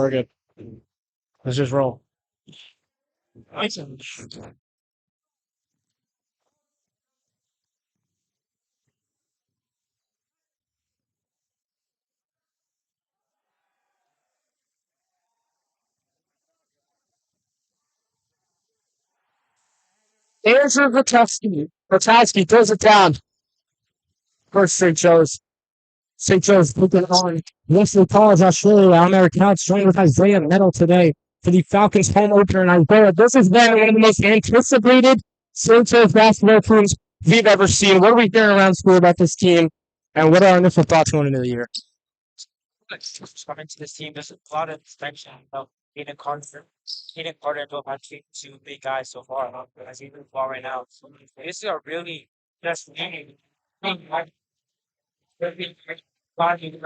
We're good. Let's just roll. Andrew Patowski throws it down. First St. Joe's. St. Joe's looking on. Wesley College, Australia. I'm Eric Couch, joined with Isaiah Metal today for the Falcons home opener in Isaiah. This has been one of the most anticipated St. Joe's basketball teams we've ever seen. What are we hearing around school about this team, and what are our initial thoughts going into the year? Coming to this team, there's a lot of expectation about Aiden Carter. Aiden Carter and Bill Patrick, two big guys so far. As he moves far right now, this is a really just game. I'm excited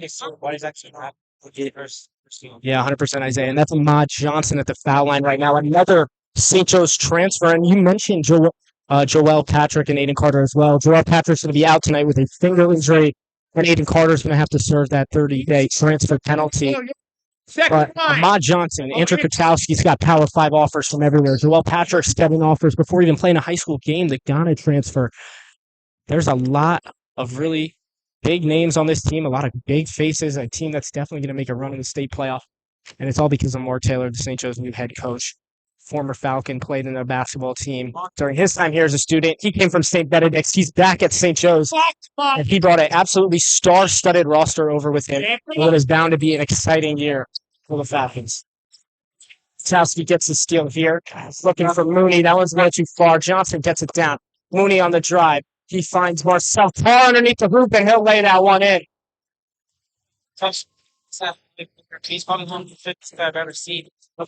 to see what is actually happening with the first team. Yeah, 100% Isaiah. And that's Ahmad Johnson at the foul line right now. Another St. Joe's transfer. And you mentioned Joel Patrick and Aiden Carter as well. Joel Patrick's going to be out tonight with a finger injury, and Aiden Carter's going to have to serve that 30-day transfer penalty. But Ahmad Johnson, Andrew Katowski's got Power 5 offers from everywhere. Joel Patrick's getting offers before even playing a high school game. The Ghana transfer. There's a lot of really big names on this team, a lot of big faces, a team that's definitely going to make a run in the state playoff. And it's all because of Mark Taylor, the St. Joe's new head coach. Former Falcon, played in their basketball team during his time here as a student. He came from St. Benedict's. He's back at St. Joe's. And he brought an absolutely star-studded roster over with him. What is bound to be an exciting year for the Falcons. Katowski gets the steal here. Looking for Mooney. That one's a little too far. Johnson gets it down. Mooney on the drive. He finds Marcel far underneath the hoop, and he'll lay that one in. He's probably one of the fittest I've ever seen. Down.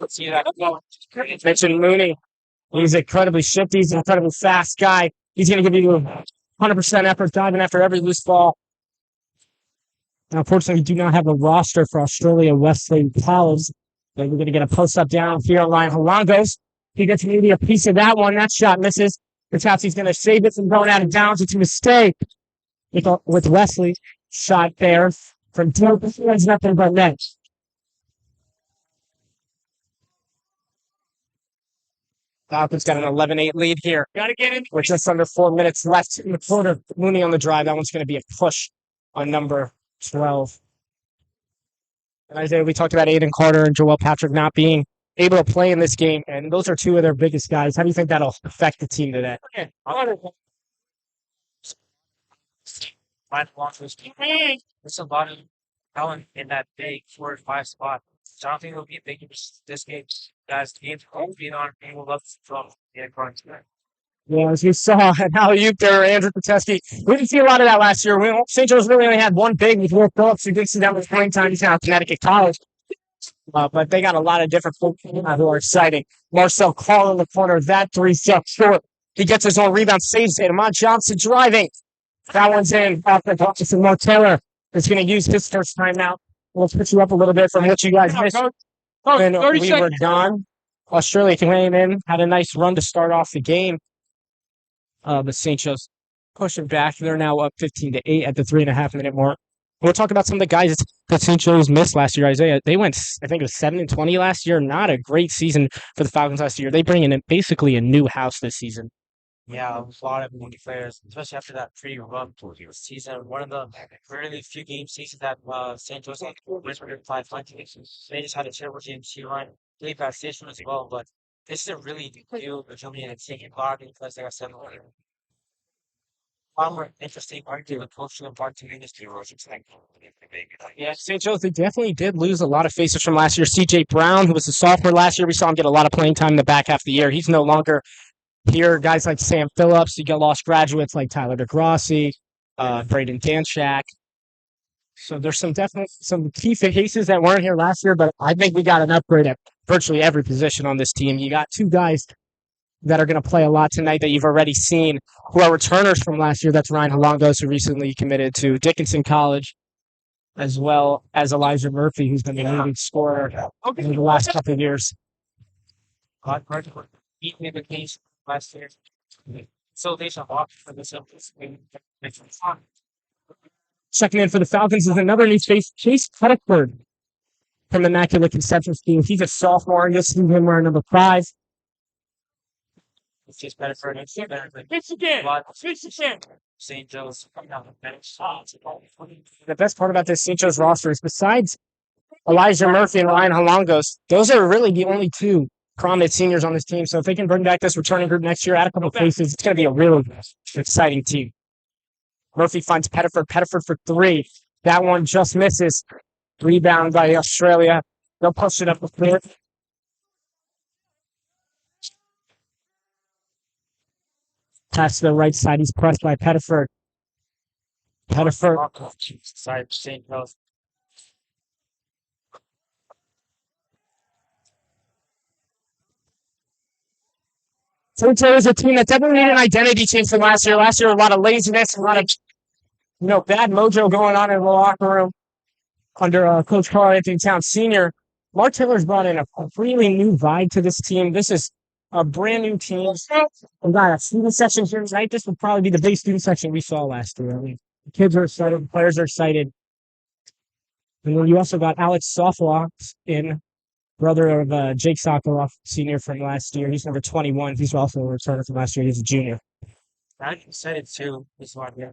See that? Mentioned Mooney. He's incredibly shifty. He's an incredibly fast guy. He's going to give you 100% effort diving after every loose ball. Now, unfortunately, we do not have a roster for Australia Wesley College. We're going to get a post-up down here on Ryan Holongos. He gets maybe a piece of that one. That shot misses. Katowski's going to save it from going out of bounds. It's a mistake with Wesley. Shot there from deep. There's nothing but net. Falcons got an 11-8 lead here. Gotta get in. With just under 4 minutes left in the quarter. Mooney on the drive. That one's going to be a push on number 12. And Isaiah, we talked about Aiden Carter and Joel Patrick not being able to play in this game, and those are two of their biggest guys. How do you think that'll affect the team today? There's a lot of talent in that big 4 or 5 spot. So I don't think it'll be a big this game. Guys, the game's being on, and we'll love from the crunch. Yeah, as you saw at alley-oop there, Andrew Patowski. We didn't see a lot of that last year. St. Joe's really only had one big with Will Phillips, who did see that with playing time down at Connecticut College. But they got a lot of different folks who are exciting. Marcel Carl in the corner. That three fell short. He gets his own rebound, saves it. Ahmad Johnson driving. That one's in. Off the box. And Mark Taylor is going to use his first timeout. We'll switch you up a little bit from what you guys missed when we were gone. Australia came in, had a nice run to start off the game. But St. Joe's pushing back. They're now up 15-8 at the 3.5-minute mark. We'll talk about some of the guys that St. Joe's missed last year, Isaiah. They went, I think it was 7-20 last year. Not a great season for the Falcons last year. They bring in basically a new house this season. Yeah, a lot of new players, especially after that pretty run season. One of the really few game seasons that St. Joe's had 500. They just had a terrible game to run. Really bad station as well, but this is a really good deal for jumping in and taking part because they got 7 players. Far more interesting argument with coaching and Barton industry roles. Yeah, St. Joe's, they definitely did lose a lot of faces from last year. C.J. Brown, who was a sophomore last year, we saw him get a lot of playing time in the back half of the year. He's no longer here. Guys like Sam Phillips, you got lost graduates like Tyler DeGrossi, Braden Danchak. So there's some key faces that weren't here last year, but I think we got an upgrade at virtually every position on this team. You got 2 guys that are going to play a lot tonight that you've already seen, who are returners from last year. That's Ryan Holongos, who recently committed to Dickinson College, as well as Elijah Murphy, who's been the leading scorer in the last couple of years. Beating the case last year. So they should walk for this episode. It's fun. Checking in for the Falcons is another new face, Chase Pettiford from Immaculate Conception School. He's a sophomore. You'll see him wearing number 5. It's just better for it. Better for Pitch again. Pitch again. St. Joe's coming out the bench. The best part about this St. Joe's roster is besides Elijah Murphy and Ryan Halongos, those are really the only 2 prominent seniors on this team. So if they can bring back this returning group next year, add a couple of faces, it's going to be a really exciting team. Murphy finds Pettiford. Pettiford for 3. That one just misses. Rebound by Australia. They'll push it up the floor. Pass to the right side. He's pressed by Pettiford. Pettiford. Sorry, St. Joe's. St. Joe is a team that definitely needed an identity change from last year. Last year, a lot of laziness, a lot of bad mojo going on in the locker room under Coach Carl Anthony Towns Sr. Mark Taylor's brought in a really new vibe to this team. This is a brand new team. We've got a student section here tonight. This will probably be the biggest student section we saw last year. I mean, the kids are excited, the players are excited. And then you also got Alex Soflock in, brother of Jake Sokoloff, senior from last year. He's number 21. He's also a returner from last year. He's a junior. I'm excited too. This one, yeah.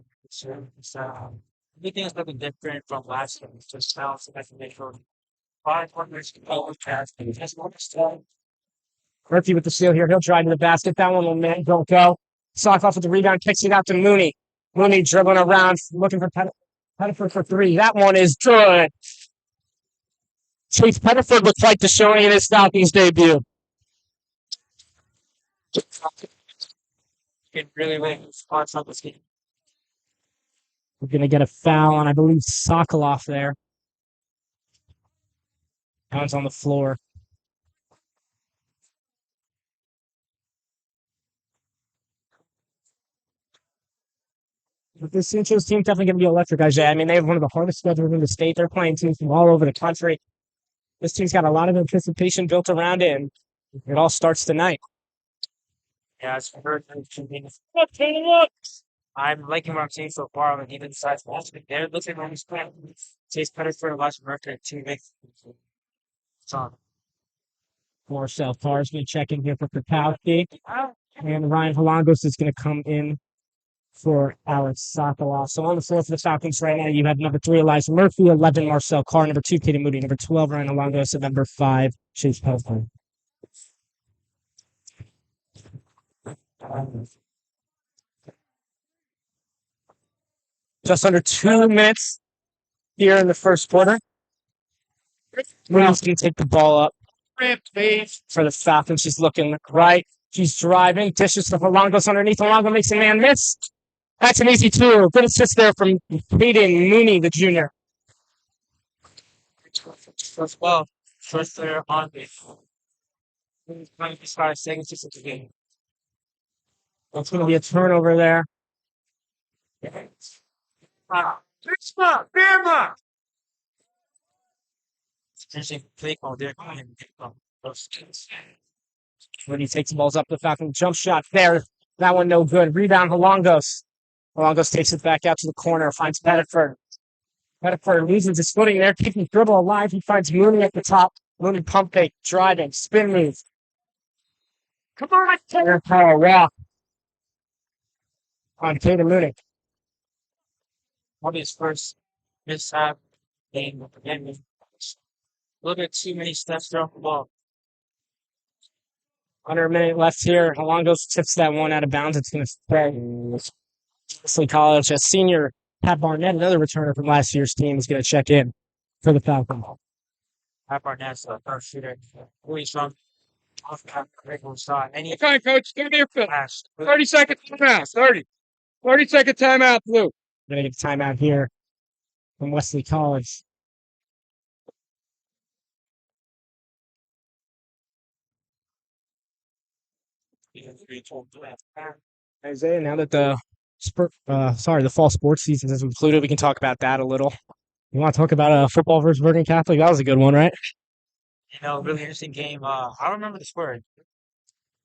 Everything is looking different from last year. It's just now, so I can make sure 5 partners can go with that. Murphy with the steal here. He'll drive to the basket. That one will don't go. Sokoloff with the rebound, kicks it out to Mooney. Mooney dribbling around, looking for Pettiford for 3. That one is good. Chase Pettiford looks like the showing in his Falcons debut. It really went spots on this game. We're going to get a foul on, I believe, Sokoloff there. Pounds on the floor. But this St. Joe's team definitely going to be electric, Ajay. I mean, they have one of the hardest schedules in the state. They're playing teams from all over the country. This team's got a lot of anticipation built around it, and it all starts tonight. Yeah, it's heard. I'm liking what I'm seeing so far. Like even besides last week, they're looking at his plan. Chase Pettiford and Elijah Murphy are 2 big. Marcel Tarsman checking here for Kapowski. And Ryan Halongos is going to come in for Alex Sokoloff. So on the floor for the Falcons right now, you have number 3, Elijah Murphy, 11, Marcel Carr, number 2, Kaden Moody, number 12, Ryan Halongos, and number 5, Chase Pettiford. Just under 2 minutes here in the first quarter. Moody's going to take the ball up for the Falcons. She's looking right. She's driving. Dishes to Halongos underneath. Halongos makes a man miss. That's an easy 2. Good assist there from Kaden Mooney, the junior. Well, first player on the 25 seconds to the game. That's going to be a turnover there. Bama! Finishing play call there. When he takes the balls up, the Falcon jump shot there. That one no good. Rebound, Halongos. Halongos takes it back out to the corner, finds Pettiford. Pettiford loses his footing there, keeping the dribble alive. He finds Mooney at the top. Mooney pump fake, driving, spin move. Come on, Taylor Paul walk on Kaden Mooney. Probably his first mishap game again. A little bit too many steps through the ball. Under a minute left here. Halongos tips that one out of bounds. It's going to stay. Wesley College, a senior, Pat Barnett, another returner from last year's team, is going to check in for the Falcons. Pat Barnett's a first shooter. Really strong. Off cap, regular shot. Okay, coach, give me your film. 30-second timeout. 30-second timeout, Blue. We're going to get a timeout here from Wesley College. Isaiah, now that the fall sports season has concluded, we can talk about that a little. You want to talk about football versus Bergen Catholic? That was a good one, right? Really interesting game. I don't remember the score.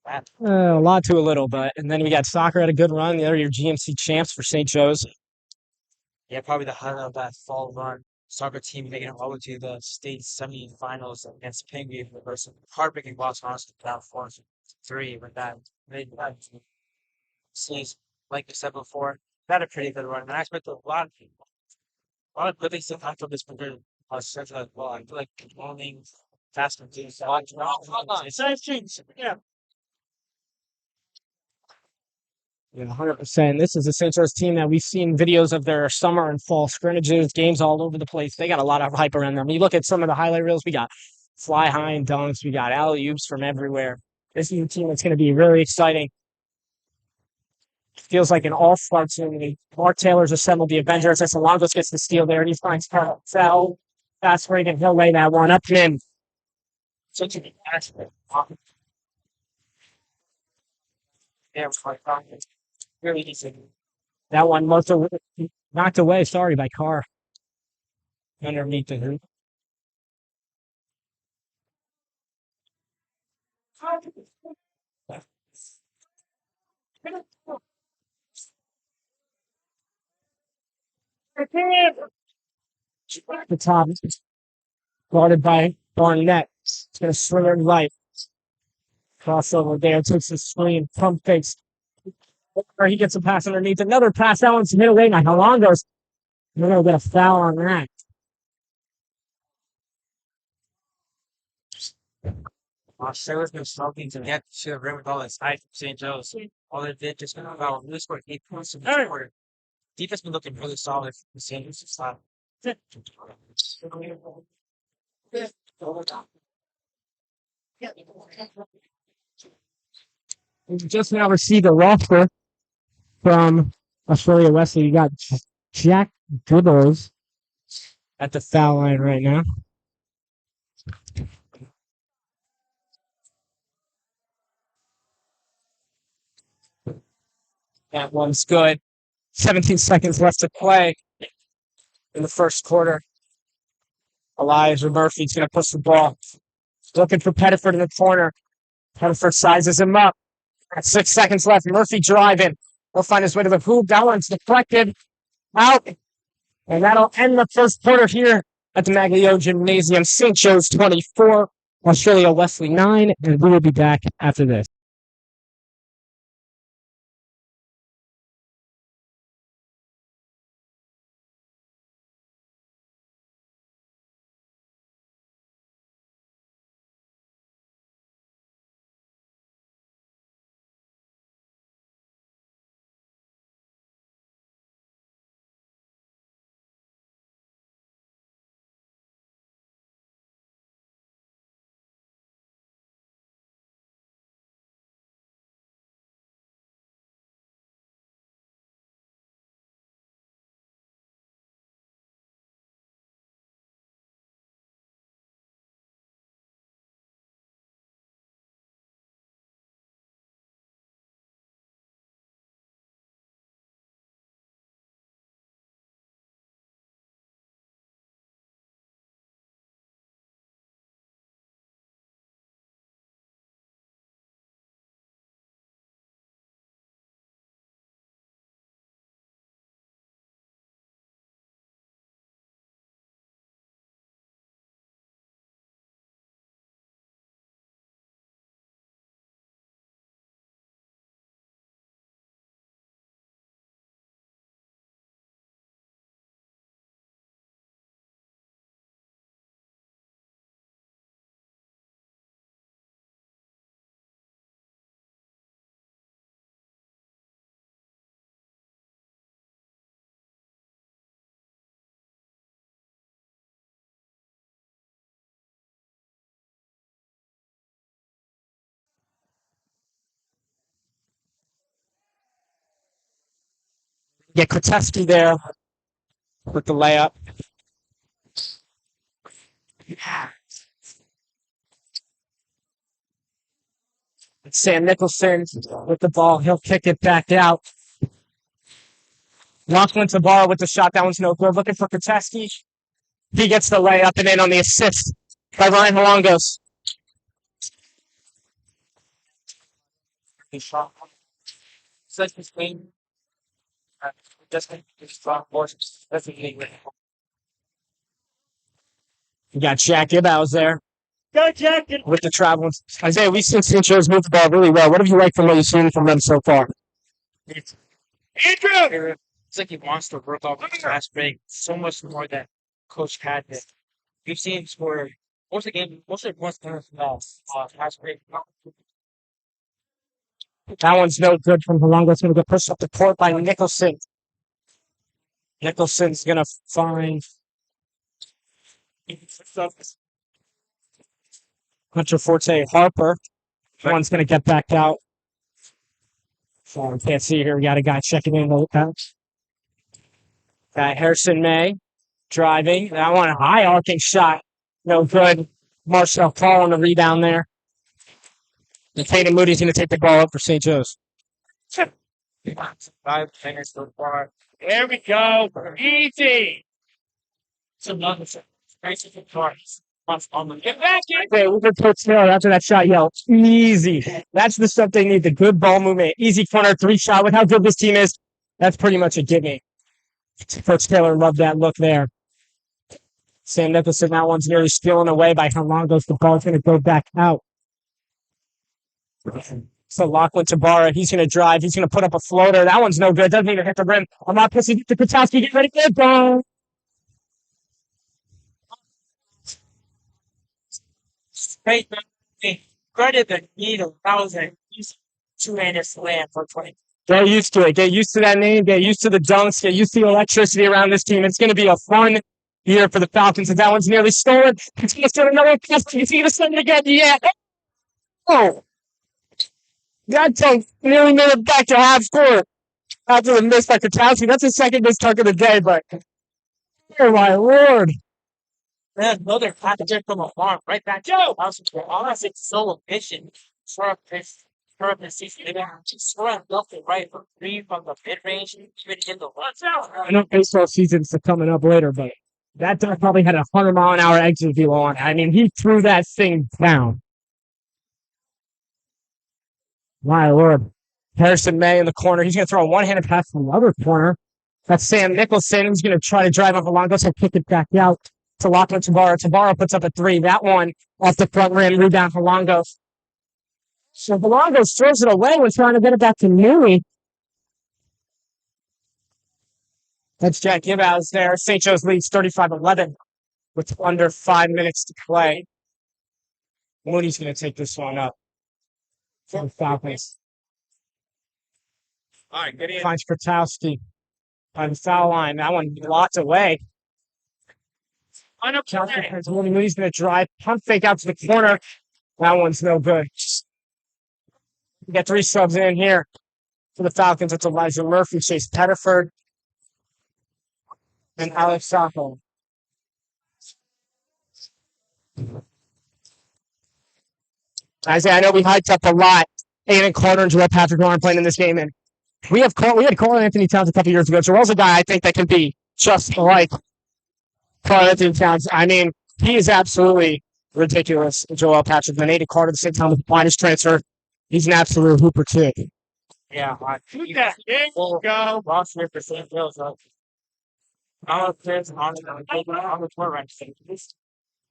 A lot to a little, but and then we got soccer had a good run. They're your GMC champs for St. Joe's. Yeah, probably the highlight of that fall run. Soccer team making it all the way to the state semifinals against Penguin versus heartbreaking loss, honestly, down 4-3 with that. Made that series, like you said before, that a pretty good run. And I expect a lot of good things to come from this particular stretch as well. I feel like controlling fast and loose. Yeah. Yeah, 100%. This is a St. Joe's team that we've seen videos of their summer and fall scrimmages, games all over the place. They got a lot of hype around them. You look at some of the highlight reels, we got fly high and dunks, we got alley oops from everywhere. This is a team that's going to be really exciting. Feels like an all-star team. Mark Taylor's assembled the Avengers. As Alonso gets the steal there, and he finds foul. Fast break, and he'll lay that one up and in. Such a yeah, really decent. That one must have knocked away. Sorry, by Carr underneath the hoop. The top guarded by Barnett. It's going to swing it right. Crossover there, takes the screen, pump fakes. Or he gets a pass underneath. Another pass. That one's hit away by Halondos. We're going to get a foul on that. Australia's been struggling to get to the rim with all this height from St. Joe's. All they did just about really scored 8 points in the quarter. Defense been looking really solid for the St. Joe's side. We just now received a roster from Australia Wesley. You got Jack Dibbles at the foul line right now. That one's good. 17 seconds left to play in the first quarter. Elijah Murphy's going to push the ball. Looking for Pettiford in the corner. Pettiford sizes him up. 6 seconds left. Murphy driving. He'll find his way to the hoop. That one's deflected. Out. And that'll end the first quarter here at the Maglio Gymnasium. St. Joe's 24, Australia Wesley 9, and we will be back after this. Get Krotewski there with the layup. Sam Nicholson with the ball. He'll kick it back out. Lachlan Tabar with the shot. That one's no good. Looking for Krotewski. He gets the layup and in on the assist by Ryan Halongos. He shot. Such a swing. Just strong force. That's a big win. You got Jack Gibbous there Go, Jack! with the traveling. Isaiah, we've seen Cincho's move the ball really well. What have you liked from what you've seen from them so far? It's Andrew! It's like he wants to work off the fast break so much more than Coach had did. We've seen him score most of the game, most of the fast break. That one's no good from Halongo. It's going to get pushed up the court by Nicholson. Nicholson's going to find Hunter Forte Harper. One's going to get back out. So we can't see here. We got a guy checking in. Got Harrison May driving. That one, a high arcing shot. No good. Marcel Paul on the rebound there. And Tatum Moody's going to take the ball up for St. Joe's. 5 fingers so far. There we go. Easy. So nothing. Nice to cards. Get back in. Okay, we can put Taylor after that shot yell. Easy. That's the stuff they need. The good ball movement. Easy corner 3-shot. With how good this team is, that's pretty much a gimme. Coach Taylor loved that look there. Sam Nicholson, that one's nearly stealing away by Halongo. The ball's going to go back out. So Lachlan Tabara, he's going to drive. He's going to put up a floater. That one's no good. Doesn't even hit the rim. I'm not pissing to Kutowski. Get ready for the ball. Great. Credit the need of 1,000. Two-handed slam for 20. Get used to it. Get used to that name. Get used to the dunks. Get used to the electricity around this team. It's going to be a fun year for the Falcons. And that one's nearly stolen. He's going to steal another pass. He's going to send it again. Yeah. Oh. That dunk nearly made it back to half court after the miss by Kutowski. That's the second missed dunk of the day, but oh my lord. There's another package from a farm right back. Joe! Honestly, it's so efficient. Sure, this season. They just score left and right from 3 from the mid range, even in the ones out. I know baseball season's coming up later, but that dunk probably had a 100-mile-an-hour exit velo on it. I mean, he threw that thing down. My lord. Harrison May in the corner. He's going to throw a one-handed pass from the other corner. That's Sam Nicholson. He's going to try to drive up Halongo, so kick it back out to Lachlan Tabara. Tabara puts up a 3. That one off the front rim, rebound Halongo. So Halongo throws it away when trying to get it back to Newey. That's Jack Gibbous there. St. Joe's leads 35-11 with under 5 minutes to play. Mooney's going to take this one up for the Falcons. All right, get in. Finds Kutowski on the foul line. That one lots away. Mooney's going to drive. Pump fake out to the corner. That one's no good. We got 3 subs in here for the Falcons. It's Elijah Murphy, Chase Pettiford, and Alex Sacco. Isaiah, I know we hyped up a lot. Aiden Carter and Joel Patrick aren't playing in this game, and we had Carl Anthony Towns a couple years ago. Joel's a guy I think that can be just like Carl Anthony Towns. I mean, he is absolutely ridiculous. Joel Patrick, and Aiden Carter at the same time with the finest transfer. He's an absolute hooper too. Yeah, Shoot that. There you go. Lost 3% feels up. I'm a player on the tour rank.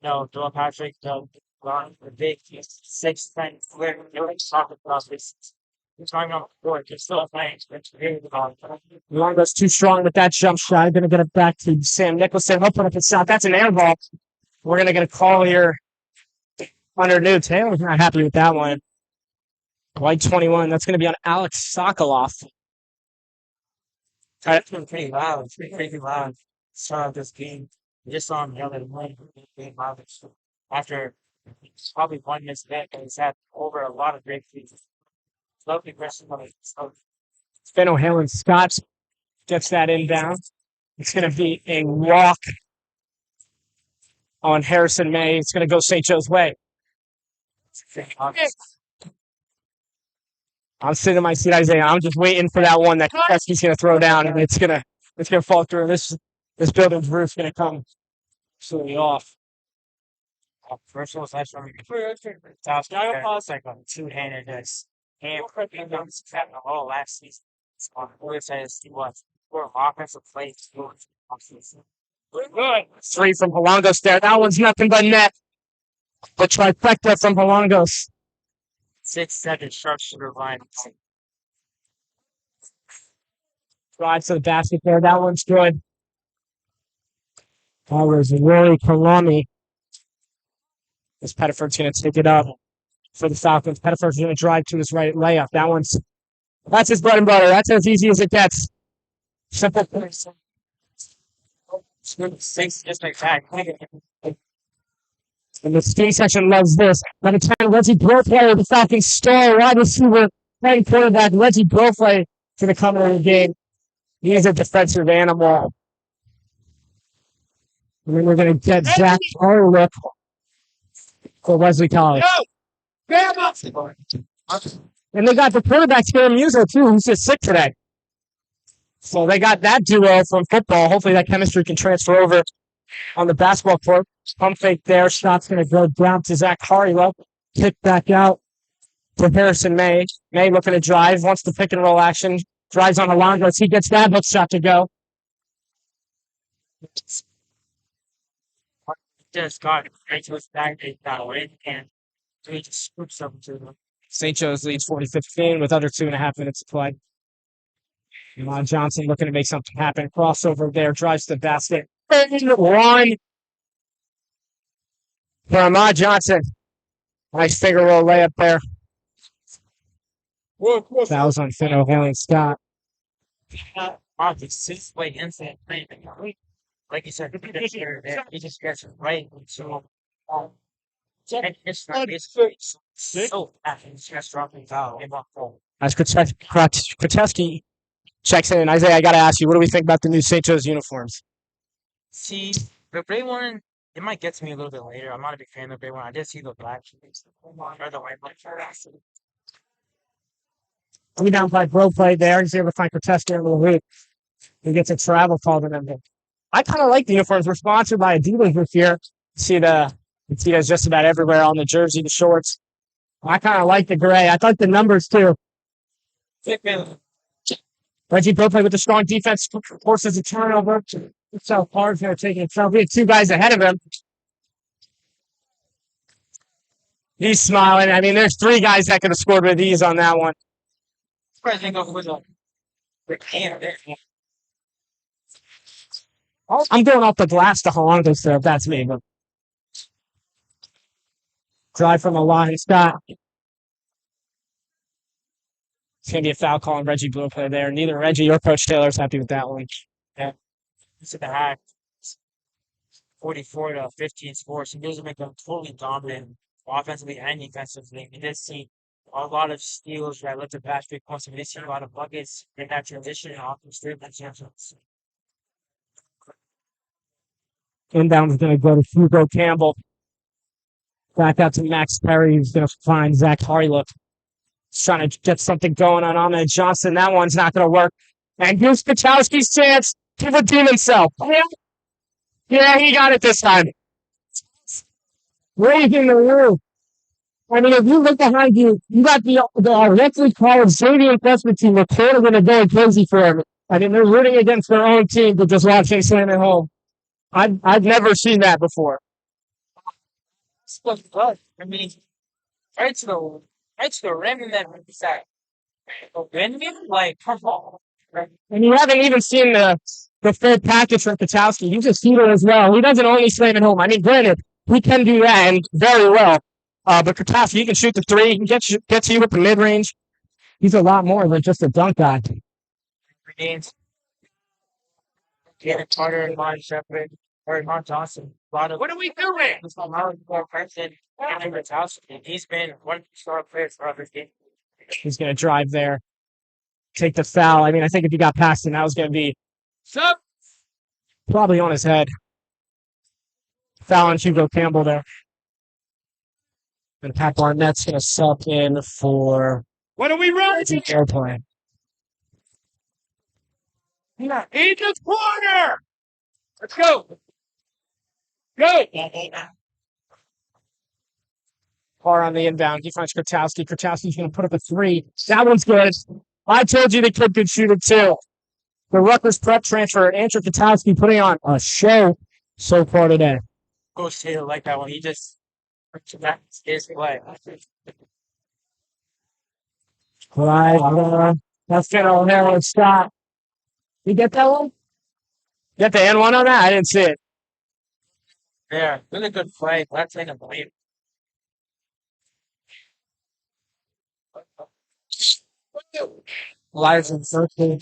No, Joel Patrick, the big 6'10" clear. You're talking about this. You're talking about the court. You're still playing. Longo's too strong with that jump shot. I'm going to get it back to Sam Nicholson. He'll put up a shot. That's an air ball. We're going to get a call here under new. Taylor's not happy with that one. White 21. That's going to be on Alex Sokoloff. It's been pretty loud. It's been pretty loud. Start of this game. We just saw him yell at one after probably 1 mistake, and he's had over a lot of great seasons. Lovely question. Finn O'Haley Scott gets that inbound. It's going to be a walk on Harrison May. It's going to go St. Joe's way. I'm sitting in my seat, Isaiah. I'm just waiting for that one that Kutowski's going to throw down, and it's going to fall through. This building's roof's going to come absolutely off. First one was nice from It's like a two-handed And Kirkland was at the whole last season. We're says he was for offensive plays. Good. Three from Holongos there. That one's nothing but net. The trifecta from Holongos. 6-7 sharpshooter line. Drive to the basket there. That one's good. That was Rory Kalami. As Pettiford's going to take it up for the Falcons. Pettiford's going to drive to his right layup. That's his bread and butter. That's as easy as it gets. Simple. Six just like that. And the skate section loves this. Number 10, Reggie Brofley, the Falcons star wide receiver, playing quarterback. Reggie Brofley for the coming of the game. He is a defensive animal. And then we're going to get Zach Harlip for Wesley College. And they got the quarterback, Taylor Muso, too, who's just sick today. So they got that duo from football. Hopefully that chemistry can transfer over on the basketball court. Pump fake there. Shot's going to go down to Zach Harlip. Kick back out to Harrison May. May looking to drive. Wants the pick and roll action. Drives on Alonso. He gets that hook shot to go. Just got right to his back. They got away and so he just scoops up to them. St. Joe's leads 40-15 with under 2.5 minutes to play. Lamont Johnson looking to make something happen. Crossover there. Drives to the basket. One for Ahmad Johnson. Nice finger roll layup there. That was on Finn O'Haley Scott. This way inside. Like you said, he just gets it right into and it's not so he's just dropping foul. As Krotowski checks in, Isaiah, I got to ask you, what do we think about the new St. Joe's uniforms? See, the gray one, it might get to me a little bit later. I'm not a big fan of the gray one. I did see the black or the white one. We down by Bro play there. He's able to find Krotowski in the hoop. He gets a travel call to them. I kind of like the uniforms. We're sponsored by Adidas this year. See those just about everywhere on the jersey, the shorts. I kind of like the gray. I like the numbers too. Reggie Brofley with the strong defense forces a turnover. So hard here taking it. We had two guys ahead of him. He's smiling. I mean, there's three guys that could have scored with ease on that one. I'm going off the glass to Holongos there, if that's me. But drive from Alahi Scott. It's going to be a foul call on Reggie Brofley there. Neither Reggie or Coach Taylor's happy with that one. Yeah. It's at the hack. 44-15 score. So those make them totally dominant offensively and defensively. We did see a lot of steals, right? Looked at back big points. We did see a lot of buckets in that transition and offense driven champions. Inbound is going to go to Hugo Campbell. Back out to Max Perry. He's going to find Zach Harlip. He's trying to get something going on Ahmed Johnson. That one's not going to work. And here's Kachowski's chance to redeem himself. Yeah, he got it this time. Raising the roof. I mean, if you look behind you, you got the Wesley College Stadium freshman team. They're going to go crazy for him. I mean, they're rooting against their own team, but just watching Sam at home. I've never seen that before. I mean, right to the rim and then side. Like, come on. And you haven't even seen the full package from Kachowski. He's a shooter as well. He doesn't only slam at home. I mean, granted, he can do that and very well. But Kachowski, he can shoot the three. He can get you with the mid-range. He's a lot more than just a dunk guy. Regains. Taylor Carter and Martin Shepard. Or Mark Johnson. What are we doing? He's been one of the star players for other teams. He's going to drive there. Take the foul. I mean, I think if he got past him, that was going to be probably on his head. Foul on Hugo Campbell there. And Pat Barnett's going to sub in for... What are we running? Airplane. In the corner! Let's go! Go! far on the inbound. He finds Kurtowski. Kurtowski's going to put up a three. That one's good. I told you the kid could shoot it too. The Rutgers prep transfer, Andrew Kurtowski, putting on a show so far today. Coach Taylor like that one. He just back his play. Right, that's gonna narrow shot. You get that one? You got the N one on that? I didn't see it. Yeah, really good play. That's in a play. Elijah Murphy.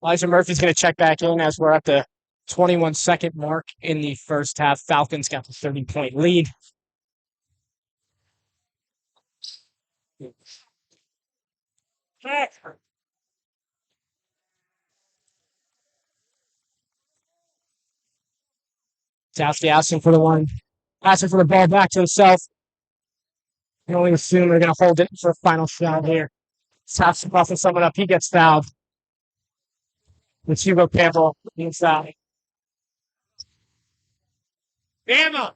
Elijah Murphy's going to check back in as we're at the 21-second mark in the first half. Falcons got the 30-point lead. Towski asking for the one, asking for the ball back to himself. I can only assume they're going to hold it for a final shot here. Towski buffing someone up. He gets fouled. With Hugo Campbell inside. Bama!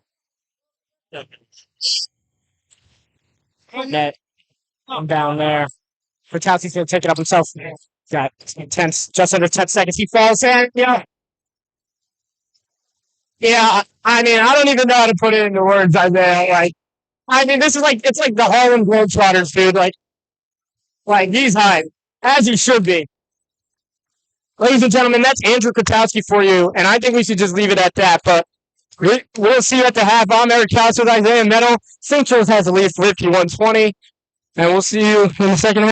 Net. I'm down there. Kurtowski's going to take it up himself. Got 10, just under 10 seconds. He falls in. Yeah. Yeah. I mean, I don't even know how to put it into words, Isaiah. Like, I mean, this is like, it's like the Harlem Globetrotters, dude. Like he's high, as he should be. Ladies and gentlemen, that's Andrew Kurtowski for you. And I think we should just leave it at that. But we'll see you at the half. I'm Eric Couch with Isaiah Meadow. St. Charles has the lead 51-20. And we'll see you in the second half.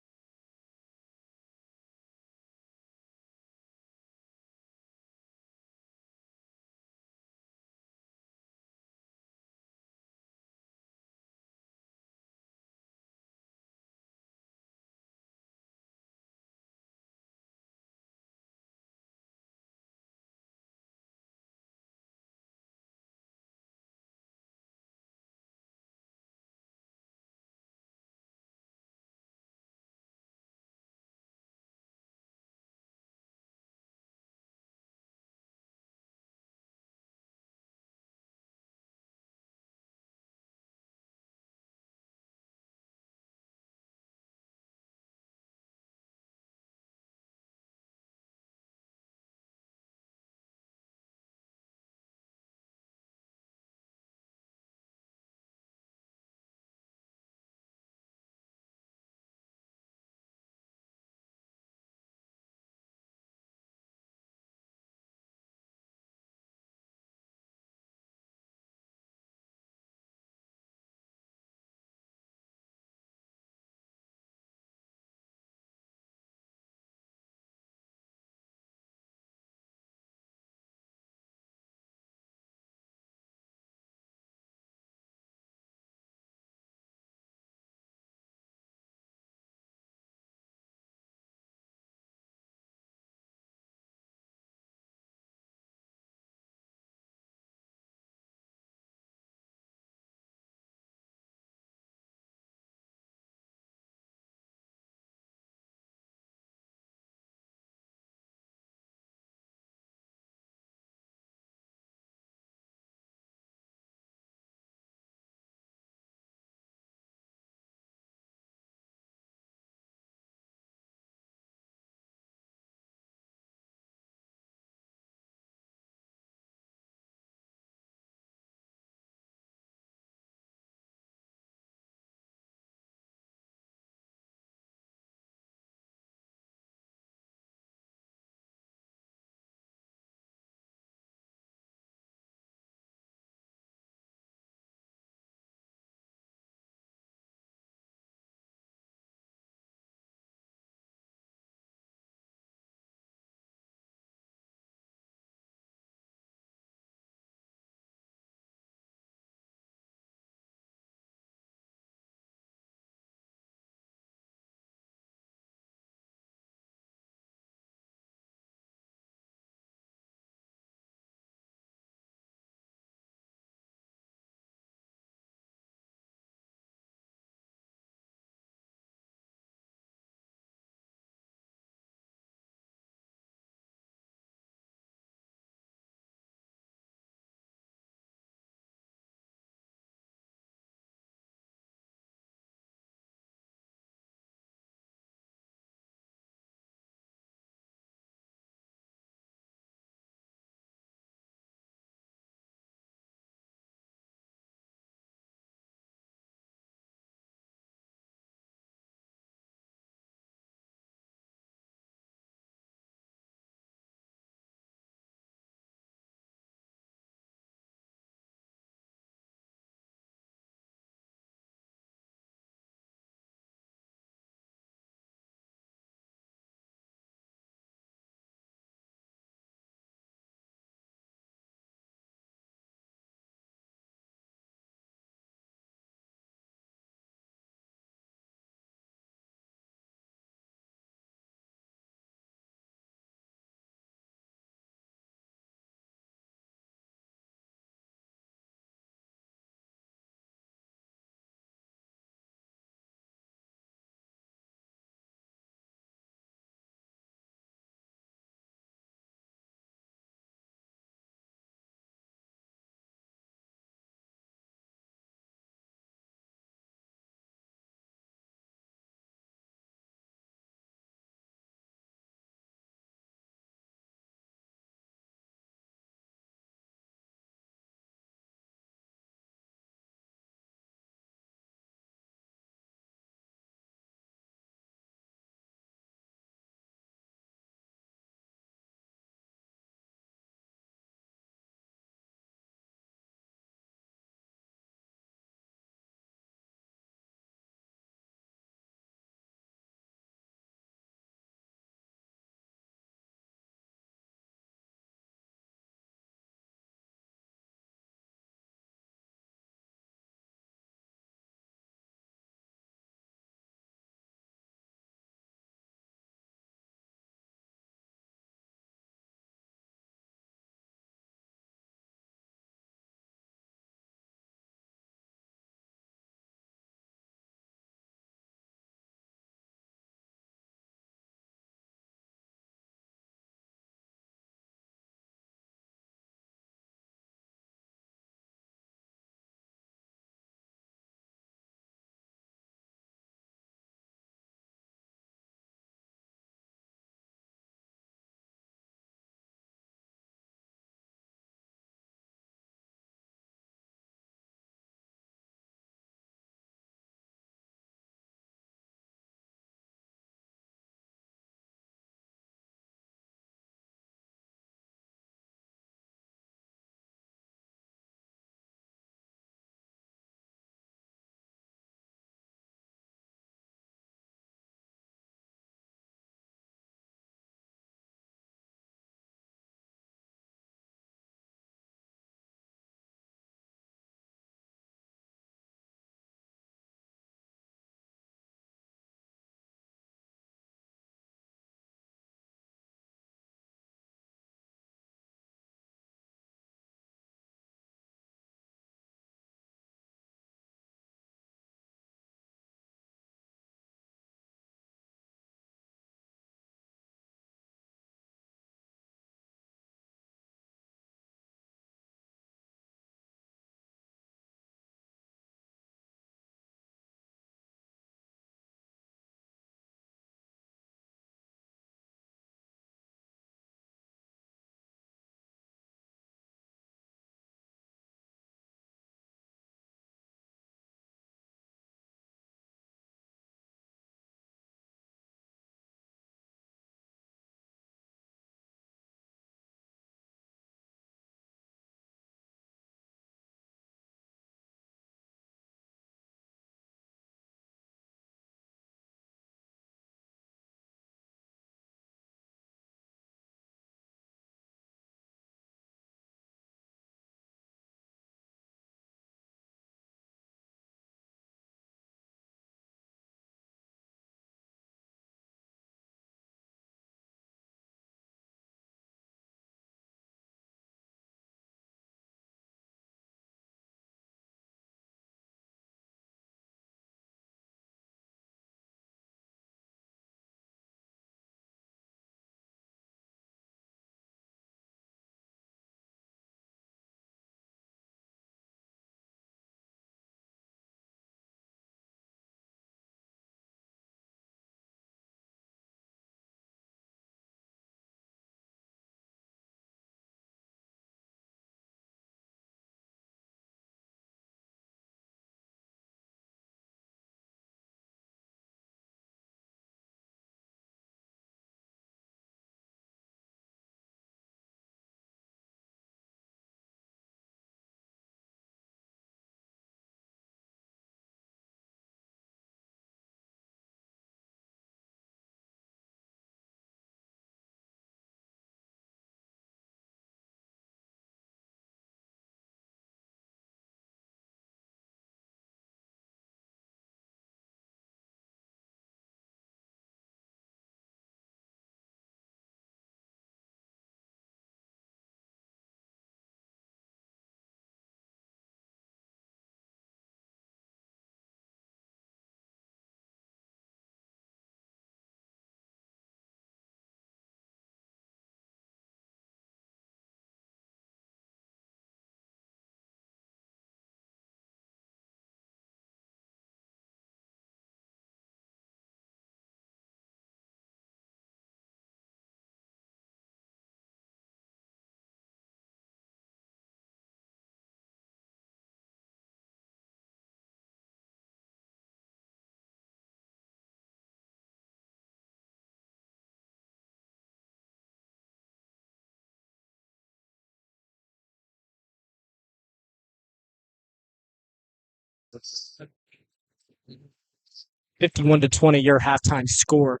51-20, your halftime score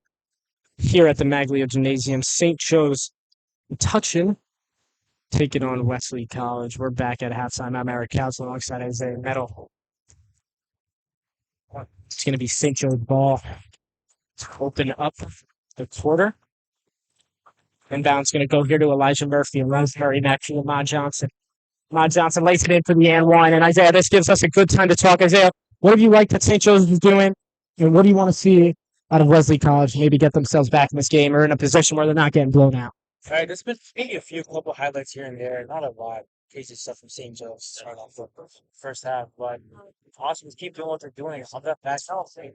here at the Maglio Gymnasium. St. Joe's touching, taking on Wesley College. We're back at halftime. I'm Eric Council alongside Isaiah Meadow. It's going to be St. Joe's ball to open up the quarter. Inbound's going to go here to Elijah Murphy and Rosemary back to Lamont Johnson. Lamont Johnson lays it in for the and one. And Isaiah, this gives us a good time to talk. Isaiah, what have you liked that St. Joe's is doing? And what do you want to see out of Wesley College? Maybe get themselves back in this game or in a position where they're not getting blown out. All right, there's been maybe a few couple highlights here and there, not a lot. Crazy stuff from St. Joe's starting off the first half, but awesome to keep doing what they're doing. Some of that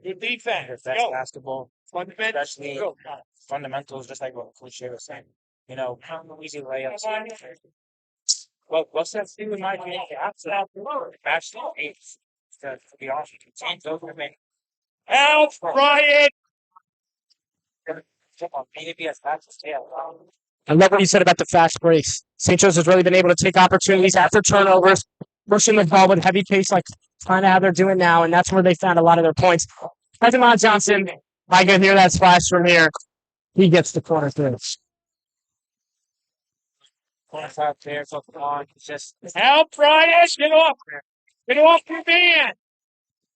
good defense, that's basketball, especially fundamentals, just like what Cliche was saying. You know, easy layups. Well, what's that thing with my game? Actually, to be honest, St. Joe's women. Help, Brian! Maybe as fast as tail. I love what you said about the fast breaks. St. Joe's has really been able to take opportunities after turnovers, pushing the ball with heavy pace, like kind of how they're doing now, and that's where they found a lot of their points. Lamont Johnson, I can hear that splash from here. He gets the corner through. Corner out there, so on. It's just Help, Brian! Get off! Get off your man!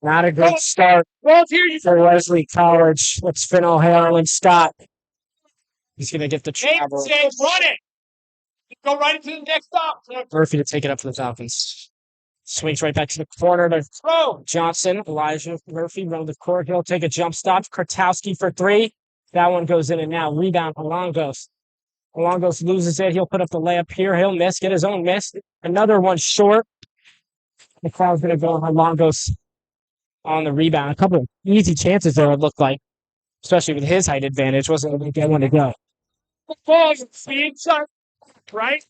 Not a good start Well, here you for Wesley College. Let's Finn Harlan Scott. He's going to get the travel. say run it! Go right into the next stop. Murphy to take it up for the Falcons. Swings right back to the corner to Throw! Johnson. Elijah Murphy run the court. He'll take a jump stop. Kurtowski for three. That one goes in and now. Rebound, Alongos. Alongos loses it. He'll put up the layup here. He'll miss. Get his own miss. Another one short. The crowd's going to go on Alongos on the rebound. A couple of easy chances there, it looked like. Especially with his height advantage. Wasn't able to get one to go. Ball speed, son. Right?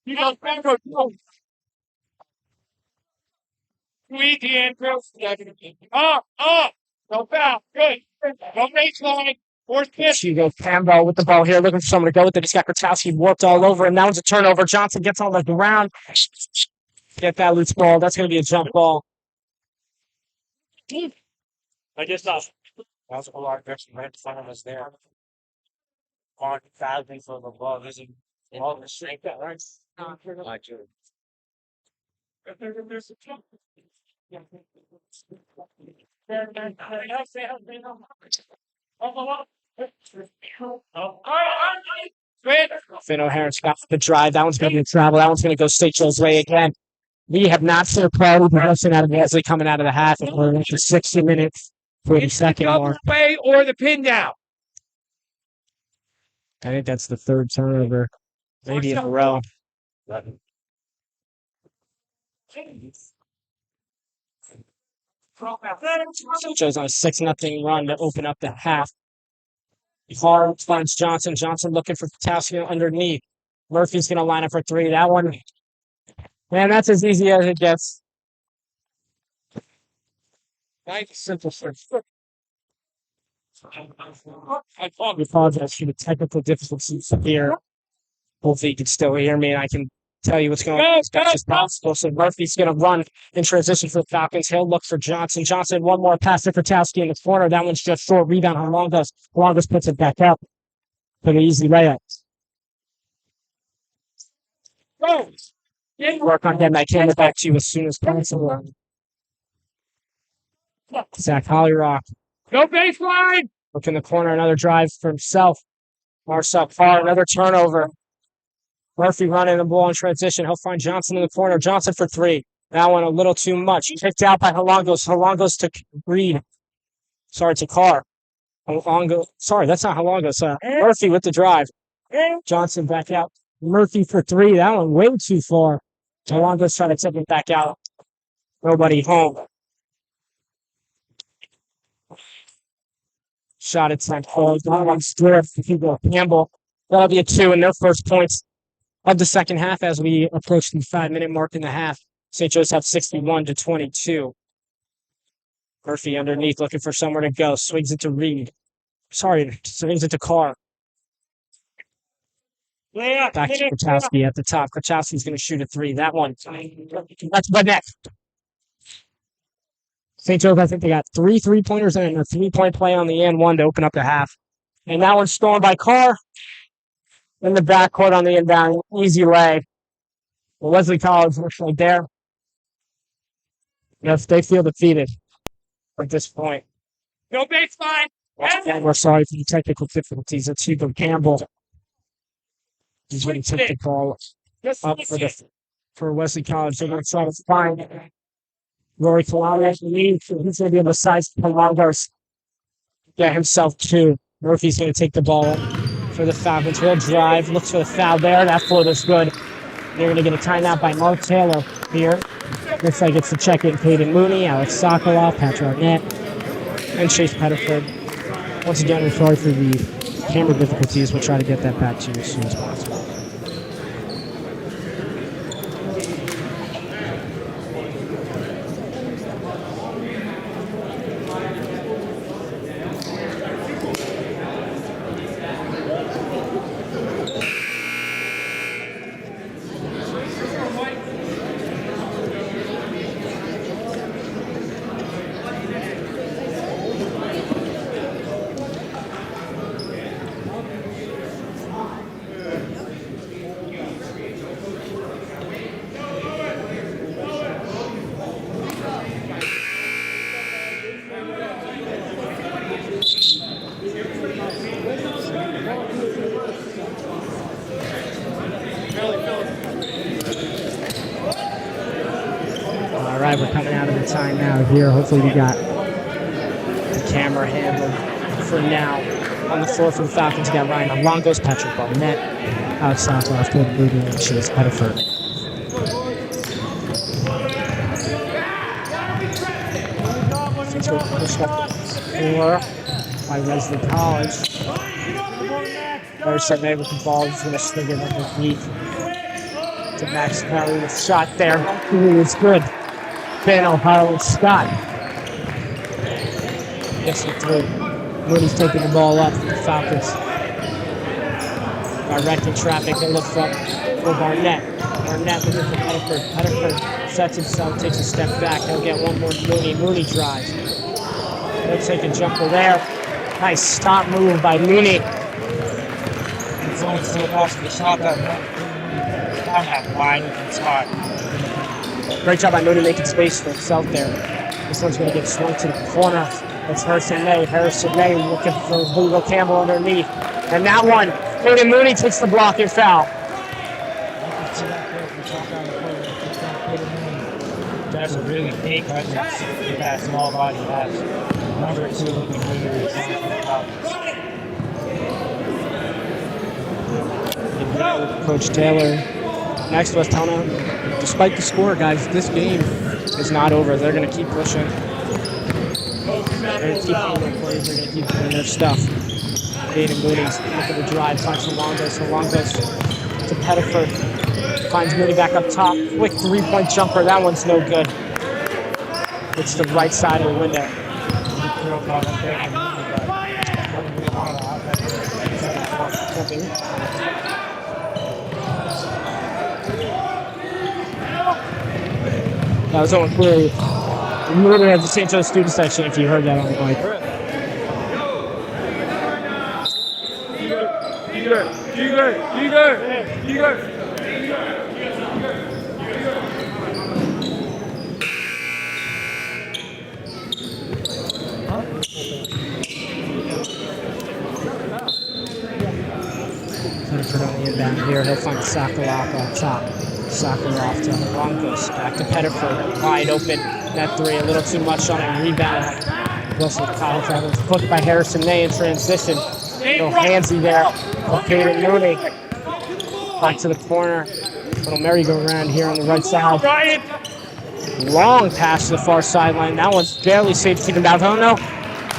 You go, go. Sweet Andrew. Up. Go foul. Good. Go baseline. Fourth pitch. Hugo Campbell with the ball here, looking for someone to go with it. He's got Kurtowski warped all over him. That was a turnover. Johnson gets on the ground. Get that loose ball. That's going to be a jump ball. I just thought that was a lot of aggression right in front of us there. On badly for the ball. There's all the strength that right. Finn O'Hara got the drive. That one's going to be a travel. That one's going to go St. Joe's way again. We have not seen a quality production out of Wesley coming out of the half. And we're into 60 minutes, 40-second mark. Way or the pin down. I think that's the third turnover, maybe in a row. St. Joe's on a 6-0 run to open up the half. Hard finds Johnson. Johnson looking for Kurtowski underneath. Murphy's going to line up for three. That one, man, that's as easy as it gets. Nice, simple switch. I apologize for the technical difficulties here. Hopefully you can still hear me and I can tell you what's going on as best as possible. So Murphy's going to run in transition for the Falcons. He'll look for Johnson. Johnson, one more pass to Kurtowski in the corner. That one's just short. Rebound on Longos. Longos puts it back up for the easy layup. Work on getting that camera back to you as soon as possible. Zach Hollyrock. Go baseline. Look in the corner, another drive for himself. Marcel Farr, another turnover. Murphy running the ball in transition. He'll find Johnson in the corner. Johnson for three. That one a little too much. Kicked out by Halongos. Halongos to Reed. Sorry, to Carr. Sorry, that's not Halongos. Murphy with the drive. Johnson back out. Murphy for three. That one way too far. Halongos trying to tip it back out. Nobody home. Shot at St. Paul. That one's scored for Hugo Campbell. That'll be a 2 in their first points of the second half as we approach the 5-minute mark in the half. St. Joe's have 61-22. Murphy underneath looking for somewhere to go. Swings it to Reed. Sorry, swings it to Carr. Back to Kachowski at the top. Kachowski's going to shoot a three. That one. That's Burnett. St. Joe's, I think they got 3 3-pointers and a 3-point play on the and one to open up the half. And that one's stolen by Carr. In the backcourt on the inbound. Easy lay. Well, Wesley College looks right there. Yes, they feel defeated at this point. No baseline. And we're sorry for the technical difficulties. It's Hugo Campbell. He's going to take the ball up for Wesley College. They're going to try to find Rory Kalani. He's going to be able to size the Longos. Get himself two. Murphy's going to take the ball for the Falcons. He'll drive. Looks for the foul there. That floater's good. They're going to get a timeout by Mark Taylor here. Looks like it's the check-in Peyton Mooney, Alex Sokoloff, Patrick Arnett, and Chase Pettiford. Once again, we're sorry for the camera difficulties. We'll try to get that back to you as soon as possible. All right, we're coming out of the timeout here. Hopefully we got the camera handled for now. On the floor for the Falcons, we got Ryan Longos, Patrick Barnett, Alex Sokoloff, Peyton Mooney, and Chase Pettiford. Pushed up the floor by Wesley College. There's set with the ball. He's going to swing it underneath to Max Kelly. The shot there. It's good. Ben O'Hara and Scott. Gets the three. Moody's taking the ball up for the Falcons. Directing traffic. They look for Barnett. Barnett looking for Pettiford. Pettiford sets himself, takes a step back. He'll get one more Mooney. Mooney drives. He'll take a jumper there. Nice stop move by Mooney. It's only so close to the shot that wide open spot. Great job by Mooney making space for himself there. This one's going to get swung to the corner. It's Harrison May. Harrison May looking for Hugo Campbell underneath. And that one, Peyton Mooney takes the blocking foul. That's a really big presence with that small body has. Number 2 looking really Coach Taylor next to us telling him, despite the score, guys, this game is not over. They're going to keep pushing. They're going to keep doing their plays. They're going to keep doing their stuff. Peyton Mooney's looking to drive, finds Longos. Longos to Pettiford. Finds Mooney back up top. Quick 3-point jumper. That one's no good. It's the right side of the window. That was on clearly. We literally have the St. Joe student section if you heard that on the mic. Pettiford on the inbound here. He'll find Sokoloff on top. Sokoloff to Longos. Back to Pettiford. Wide open. That three a little too much on it. Rebound. Wesley College that was flipped by Harrison May in transition. Little handsy there. Peyton Mooney. Back to the corner. Little merry-go-round here on the right side. Long pass to the far sideline. That one's barely safe to keep him down. Oh no.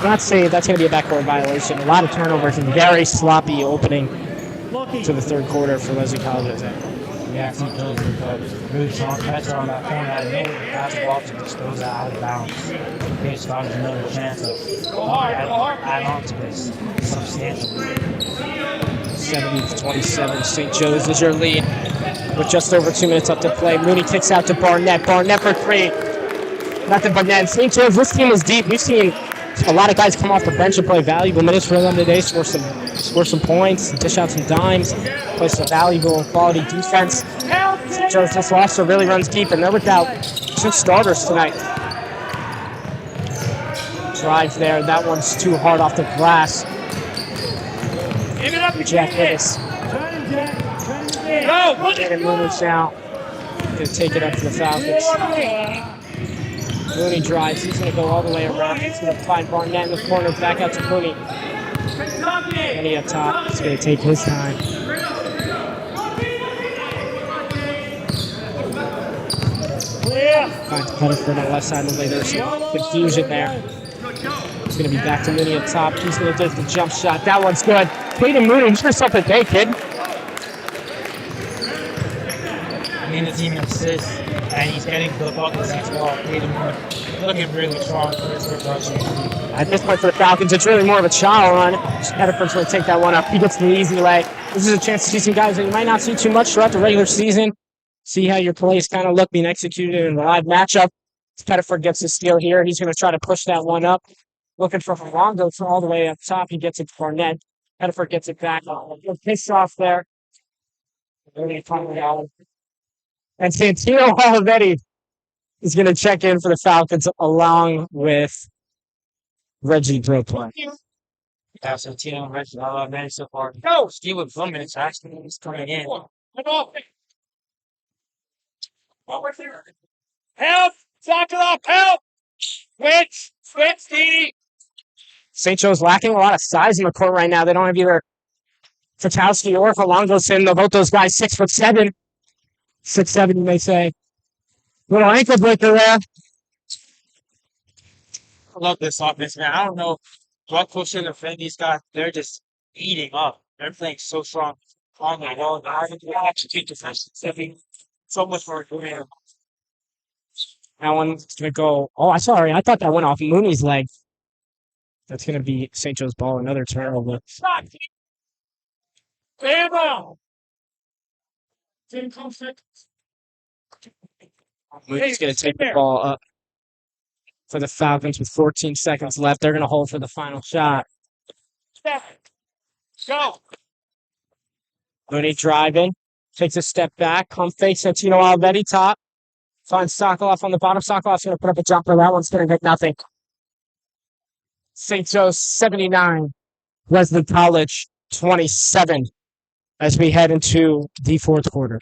Not safe. That's going to be a backcourt violation. A lot of turnovers and very sloppy opening to the third quarter for Wesley College. Yeah, I think those are really strong pressure on that corner. I know the pass ball just goes out of bounds. They started another chance of add on to this substantially. 70-27. St. Joe's is your lead with just over 2 minutes up to play. Mooney kicks out to Barnett. Barnett for three. Nothing but net. St. Joe's, this team is deep. We've seen a lot of guys come off the bench and play valuable minutes for them today, score some points, dish out some dimes, play some valuable and quality defense. St. Joe's this roster really runs deep, and they're without two starters tonight. Drive there. That one's too hard off the glass. Jack Hittis. And Mooney's now going to take it up to the Falcons. Mooney drives. He's going to go all the way around. He's going to find Barnett in the corner. Back out to Mooney. Mooney up top. He's going to take his time. Finds Pettiford on the left side of the way. There's some confusion there. He's going to be back to Mooney up top. He's going to take the jump shot. That one's good. Peyton Mooney, he's for something big, kid. I mean, the team assists, and he's getting to the Falcons as well. Peyton Mooney looking really strong for his production. At this point for the Falcons, it's really more of a child run. Pettiford's going to take that one up. He gets the easy leg. This is a chance to see some guys that you might not see too much throughout the regular season. See how your plays kind of look being executed in a live matchup. Pettiford gets the steal here. He's going to try to push that one up. Looking for Longo from all the way up top. He gets it to Barnett. Pettiford gets it back. Pissed off there. And Santino Olivetti is going to check in for the Falcons along with Reggie Brooklyn. Yeah, Santino and Reggie Olivetti so far. No! Steve with 1 minute actually is coming in. Help! Sock it up! Help! Switch, Didi! St. Joe's lacking a lot of size in the court right now. They don't have either Fatowski or Falongo's both those guys 6'7". 6'7", you may say. Little ankle breaker there. I love this offense, man. I don't know what coach should defend these guys. They're just eating up. They're playing so strong on the wall. Execute defense. So much more doing. That one's going to go. Oh, sorry. I thought that went off Mooney's leg. That's going to be St. Joe's ball. Another turnover. Mooney's going to take the ball up for the Falcons with 14 seconds left. They're going to hold for the final shot. Go! Mooney driving. Takes a step back. Pump fake. Santino Olivetti top. Finds Sokoloff on the bottom. Sokolov's going to put up a jumper. That one's going to get nothing. St. Joe's 79. Wesley College 27 as we head into the fourth quarter.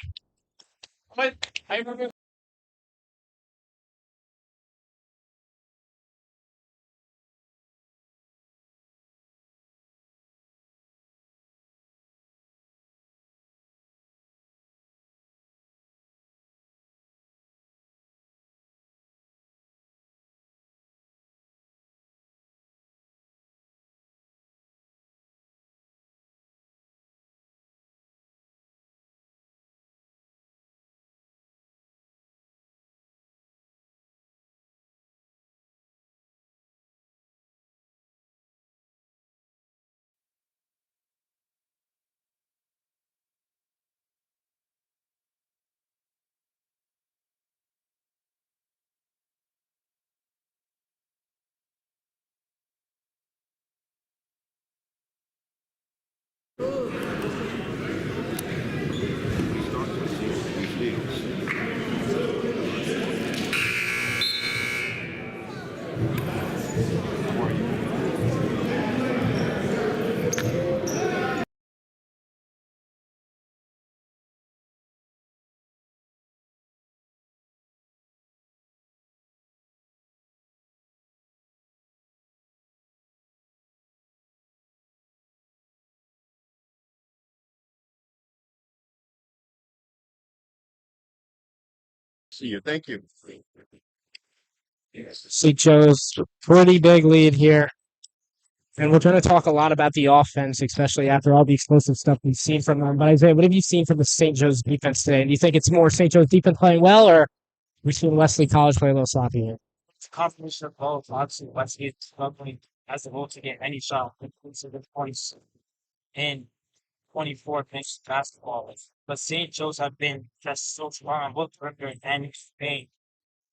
See you. Thank you. St. Joe's pretty big lead here. And we're going to talk a lot about the offense, especially after all the explosive stuff we've seen from them. But Isaiah, what have you seen from the St. Joe's defense today? Do you think it's more St. Joe's defense playing well, or we've seen Wesley College play a little sloppy here? It's a combination of both. Obviously, Westgate struggling as a whole to get any shot. It's a good points. And 24 bench basketball. But St. Joe's have been just so strong on both perimeter and Spain.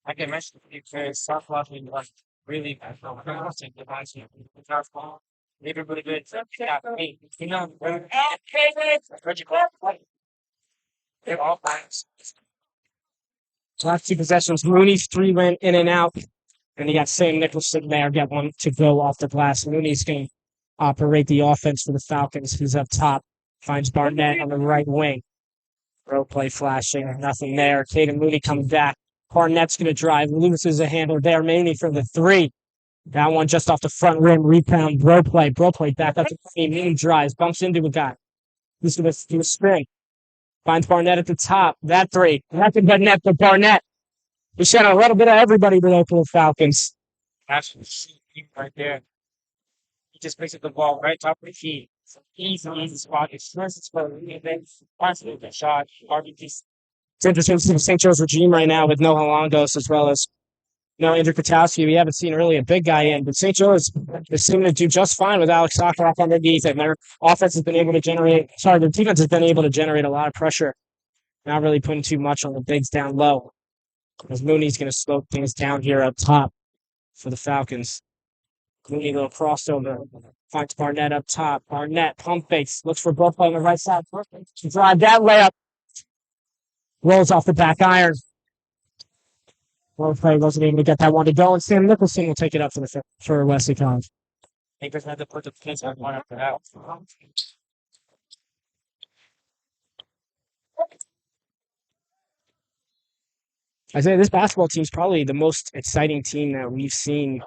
Like I mentioned, because South Florida was really bad. Promising device. They were really good. Yeah, hey, you know, Reggie Clark, they're all fans. Last two possessions, Mooney's three went in and out. And you got Sam Nicholson there, got one to go off the glass. Mooney's going to operate the offense for the Falcons. He's up top, finds Barnett on the right wing. Throw play flashing, nothing there. Caden Mooney comes back. Barnett's going to drive, loses a handle there, Mooney for the three. That one just off the front rim, rebound, bro play back up to Mooney drives, bumps into a guy. He's going to do a spin. Finds Barnett at the top. That three. Nothing but net for Barnett. We shot a little bit of everybody with Oakland Falcons. That's right there. He just picks up the ball right top of the key. Easy spot. It's first spot. Constantly the shot. RBP's. It's interesting to see St. Joe's regime right now with no Holondos as well as no Andrew Katowski. We haven't seen really a big guy in, but St. Joe's is seeming to do just fine with Alex Sakharov underneath, and their offense has been able to generate. Sorry, their defense has been able to generate a lot of pressure. Not really putting too much on the bigs down low. As Mooney's going to slow things down here up top for the Falcons. Mooney, a little crossover. Finds Barnett up top. Barnett, pump fakes. Looks for both on the right side. To drive that layup. Rolls off the back iron. Well, play wasn't able to get that one to go, and Sam Nicholson will take it up for Wesley College. Lakers had to put the pins on one after that. I say this basketball team is probably the most exciting team that we've seen,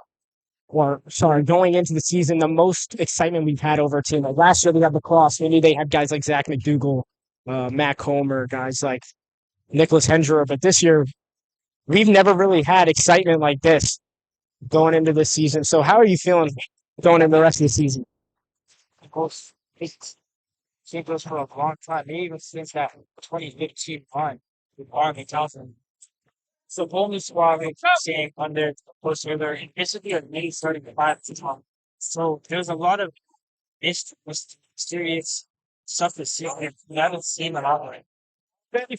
or sorry, going into the season, the most excitement we've had over a team. Like last year, we had lacrosse. We knew they had guys like Zach McDougal, Matt Comer, guys like Nicholas Hendrer, but this year, we've never really had excitement like this going into the season. So how are you feeling going into the rest of the season? Of course, it's seen those for a long time, maybe even since that 2015 run with Army Johnson. So only squad staying under Coach Miller, and basically a mini starting five to top. So there's a lot of mysterious stuff to see. We haven't seen a lot of it. Big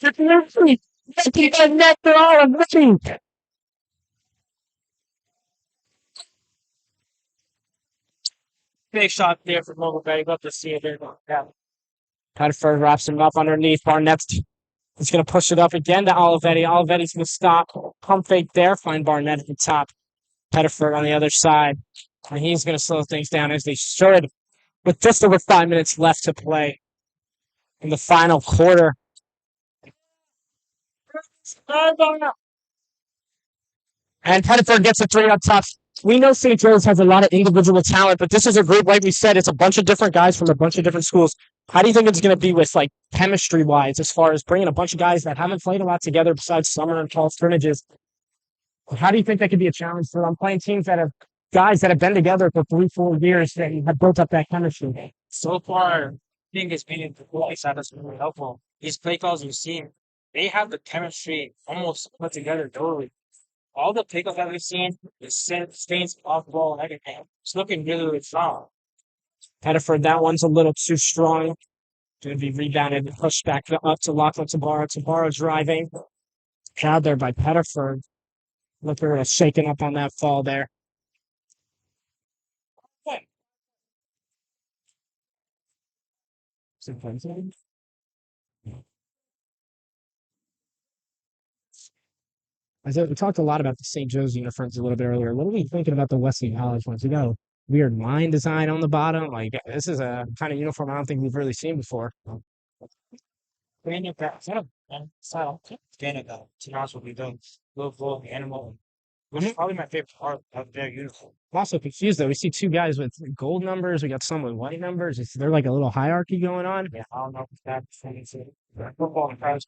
shot there for Mobile Bay. Love to see it there. Yeah. Pettiford wraps him up underneath. Barnett's is going to push it up again to Olivetti. Olivetti's going to stop. Pump fake there. Find Barnett at the top. Pettiford on the other side. And he's going to slow things down as they should. With just over 5 minutes left to play in the final quarter. And Pettiford gets a three up top. We know St. Joe's has a lot of individual talent, but this is a group, like we said, it's a bunch of different guys from a bunch of different schools. How do you think it's going to be with, like, chemistry-wise, as far as bringing a bunch of guys that haven't played a lot together besides summer and fall scrimmages? How do you think that could be a challenge for them playing teams that have guys that have been together for 3-4 years and have built up that chemistry? So far, I think it's been the play side that's really helpful. These play calls you've seen, they have the chemistry almost put together totally. All the pickup that we've seen, the stains off the ball and everything, it's looking really, really strong. Pettiford, that one's a little too strong. Going to be rebounded and pushed back up to Lachlan Tabaro. Tabaro driving. Crowd there by Pettiford. Looking at shaking up on that fall there. We talked a lot about the St. Joe's uniforms a little bit earlier. What are we thinking about the Wesley College ones? You know, weird line design on the bottom. Like, this is a kind of uniform I don't think we've really seen before. Standing back, to be honest with you, the little animal, which is probably my favorite part of their uniform. I'm also confused, though. We see two guys with gold numbers. We got some with white numbers. Is there like a little hierarchy going on? Yeah, I don't know if that's football and college.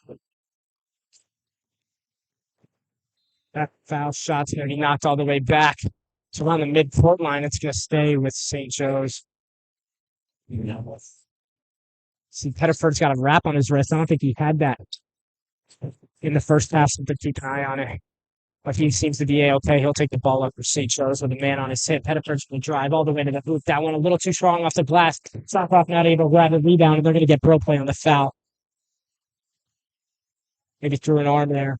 That foul shot's going to be knocked all the way back. It's around the mid-court line. It's going to stay with St. Joe's. See, Pettiford's got a wrap on his wrist. I don't think he had that in the first half, so to keep an eye on it. but he seems to be A-okay. He'll take the ball up for St. Joe's with a man on his hip. Pettiford's going to drive all the way to the hoop. That one a little too strong off the glass. Sokoff not able to grab the rebound, and they're going to get bro play on the foul. Maybe threw an arm there.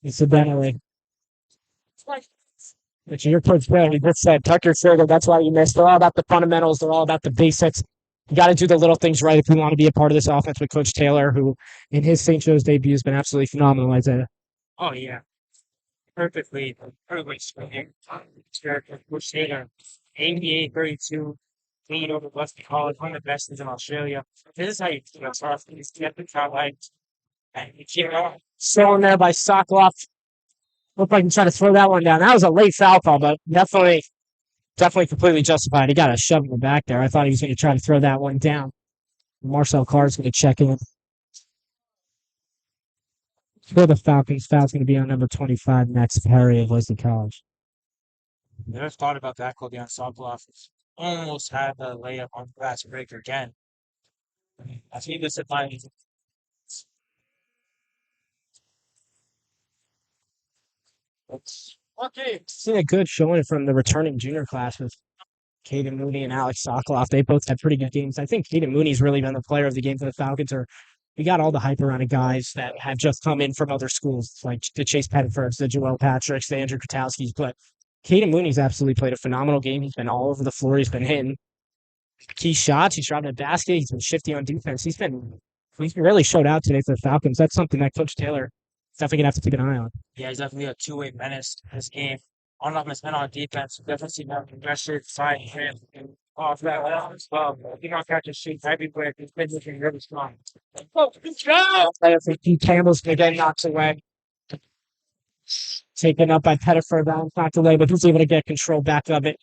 Incidentally. But your coach Bill, he just said, tuck your shoulder. That's why you missed. They're all about the fundamentals. They're all about the basics. You got to do the little things right if you want to be a part of this offense with Coach Taylor, who in his St. Joe's debut has been absolutely phenomenal, Isaiah. Oh, yeah. Perfectly swinging. Coach Taylor, 88-32, lead over Wesley College, one of the best teams in Australia. This is how you keep us off. You keep the crowd hyped. And you keep it on. Stolen there by Sokoloff. Looked like he tried to throw that one down. That was a late foul call, but definitely completely justified. He got a shove in the back there. I thought he was going to try to throw that one down. Marcel Carr's going to check in. For the Falcons, foul's going to be on number 25, Max Perry of Wesley College. Never thought about that call down Sokoloff. Almost had the layup on the glass breaker again. I think this is fine. Okay. Seen a good showing from the returning junior class with Caden Mooney and Alex Sokoloff. They both had pretty good games. I think Caden Mooney's really been the player of the game for the Falcons. We got all the hype around the guys that have just come in from other schools, like the Chase Pettifords, the Joel Patricks, the Andrew Kotowskis. But Caden Mooney's absolutely played a phenomenal game. He's been all over the floor. He's been hitting key shots. He's driving a basket. He's been shifty on defense. He's really showed out today for the Falcons. That's something that Coach Taylor is definitely going to have to keep an eye on. Yeah, he's definitely a two-way menace in this game. On offense and on defense. Definitely see more aggressive side him off that well as well. He don't catch a shoot everywhere. He's been looking really strong. Oh, good job! I think Campbell's going to get knocked away. Taken up by Pettiford. That one's knocked away, but he's able to get control back of it.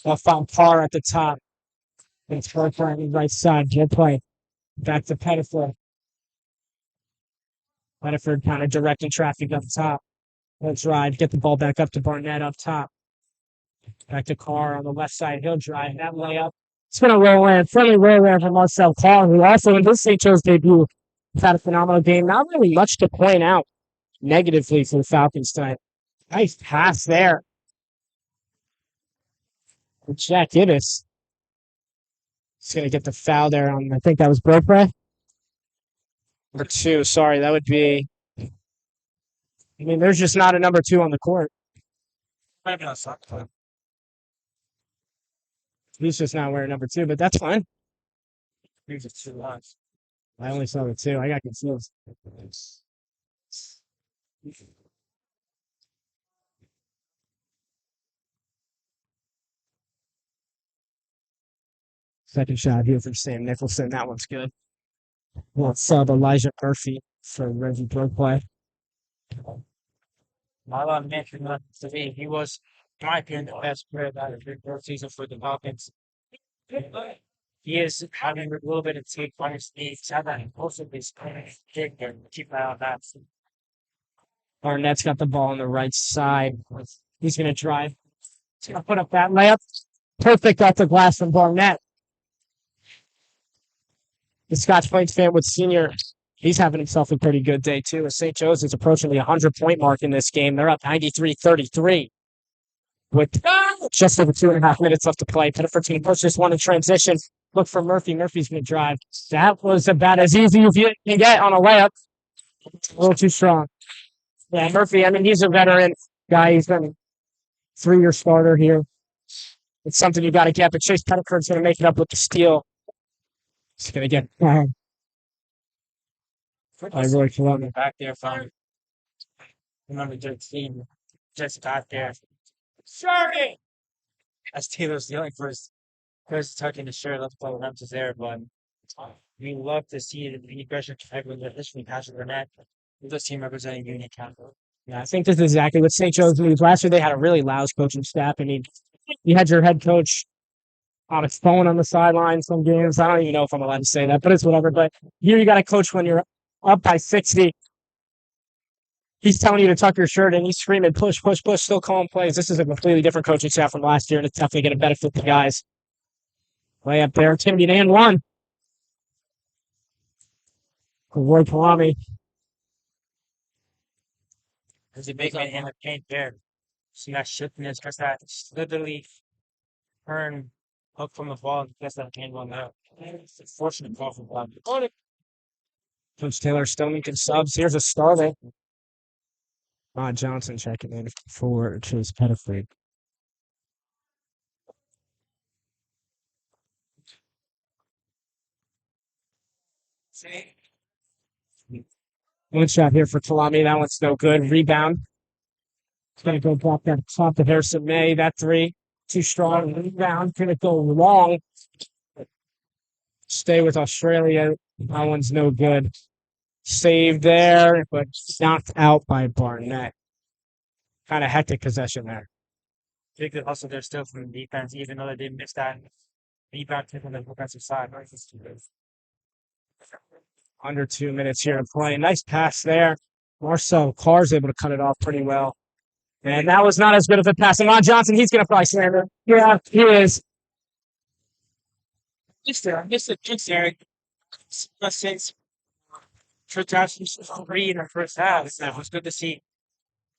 They'll find Parr at the top. It's Parker on the right side. Good play. Back to Pettiford. Pettiford kind of directing traffic up top. Let's drive. Get the ball back up to Barnett up top. Back to Carr on the left side. He'll drive that layup. It's been a roll in. Friendly roll in from Marcel Carr, who also in his St. Joe's debut has had a phenomenal game. Not really much to point out negatively for the Falcons tonight. Nice pass there. Jack Gibbs. He's going to get the foul there on, I think that was Brokray. Number 2, sorry, that would be. I mean, there's just not a number 2 on the court. He's just not wearing number 2, but that's fine. Here's a 2 lines. I only saw the 2. I got confused. Second shot here from Sam Nicholson. That one's good. Well, sub Elijah Murphy for Reggie Brokray. I mentioned that to me. He was, in my opinion, the best player that had been first season for the Falcons. He is having a little bit of take on his knees. He's had that impulsively kick and keep an eye on that. Barnett's got the ball on the right side. He's going to drive. He's going to put up that layup. Perfect off the glass from Barnett. The Scotch Plains fan with senior, he's having himself a pretty good day, too. As St. Joe's is approaching the 100-point mark in this game. They're up 93-33 with just over 2.5 minutes left to play. Pettiford's going to push this one in transition. Look for Murphy. Murphy's going to drive. That was about as easy as you can get on a layup. A little too strong. Yeah, Murphy, I mean, he's a veteran guy. He's been a 3-year starter here. It's something you got to get, but Chase Pettiford's going to make it up with the steal. He's going to get I really love it. Back there from number 13. Just got there. Sorry! As Taylor's dealing for his tucking the shirt, let's play Memphis there, but we love to see the aggression with the history Patrick Burnett. With this team representing Union County. Yeah, I think this is exactly what St. Joe's needs. Last year they had a really lousy coaching staff. I mean, you had your head coach on his phone on the sideline some games. I don't even know if I'm allowed to say that, but it's whatever. But here you got a coach when you're up by 60. He's telling you to tuck your shirt and he's screaming, push, push, push, still calling plays. This is a completely different coaching staff from last year, and it's definitely going to benefit the guys. Way up there, Timmy and 1. Roy Palami. There's a big man in the paint there. See that shiftiness, because that literally turn hook from the ball and gets that hand on there. It's a fortunate call from Bob. Coach Taylor still making subs. Here's a starter. Rod Johnson checking in for Chase Pettiford. One shot here for Talami. That one's no good. Rebound. It's going to go drop that top to Harrison May. That three. Too strong. Rebound. Going to go long. Stay with Australia. That one's no good. Saved there, but knocked out by Barnett. Kind of hectic possession there. Big good hustle there still from the defense, even though they didn't miss that rebound tip on the offensive side. Under 2 minutes here to play. Nice pass there. Marcel Carr's able to cut it off pretty well. And that was not as good of a pass. And Ron Johnson, he's going to probably slam it. Yeah, he is. Just the kicks there. Since True Johnson's 3 in the first half, so it was good to see